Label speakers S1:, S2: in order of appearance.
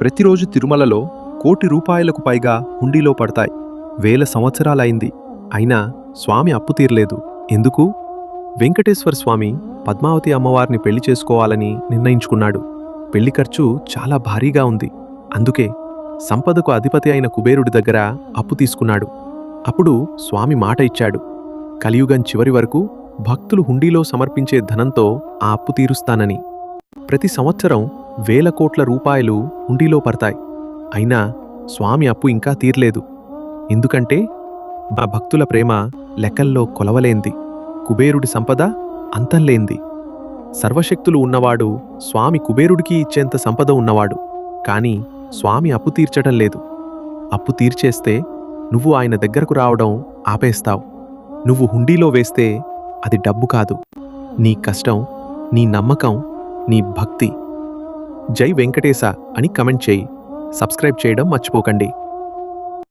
S1: ప్రతిరోజు తిరుమలలో ₹1,00,00,000 పైగా హుండీలో పడతాయి. వేల సంవత్సరాలైంది. అయినా స్వామి అప్పు తీరలేదు. ఎందుకు? వెంకటేశ్వర స్వామి పద్మావతి అమ్మవారిని పెళ్లి చేసుకోవాలని నిర్ణయించుకున్నాడు. పెళ్లి ఖర్చు చాలా భారీగా ఉంది. అందుకే సంపదకు అధిపతి అయిన కుబేరుడి దగ్గర అప్పు తీసుకున్నాడు. అప్పుడు స్వామి మాట ఇచ్చాడు, కలియుగం చివరి వరకు భక్తులు హుండీలో సమర్పించే ధనంతో ఆ అప్పు తీరుస్తానని. ప్రతి సంవత్సరం వేల కోట్ల రూపాయలు హుండీలో పడతాయి. అయినా స్వామి అప్పు ఇంకా తీర్లేదు. ఎందుకంటే మా భక్తుల ప్రేమ లెక్కల్లో కొలవలేంది. కుబేరుడి సంపద అంతంలేంది. సర్వశక్తులు ఉన్నవాడు స్వామి కుబేరుడికి ఇచ్చేంత సంపద ఉన్నవాడు. కాని స్వామి అప్పు తీర్చటం లేదు. అప్పు తీర్చేస్తే నువ్వు ఆయన దగ్గరకు రావడం ఆపేస్తావు. నువ్వు హుండీలో వేస్తే అది డబ్బు కాదు, నీ కష్టం, నీ నమ్మకం, నీ భక్తి. జై వెంకటేశ అని కమెంట్ చేయి. సబ్స్క్రైబ్ చేయడం మర్చిపోకండి.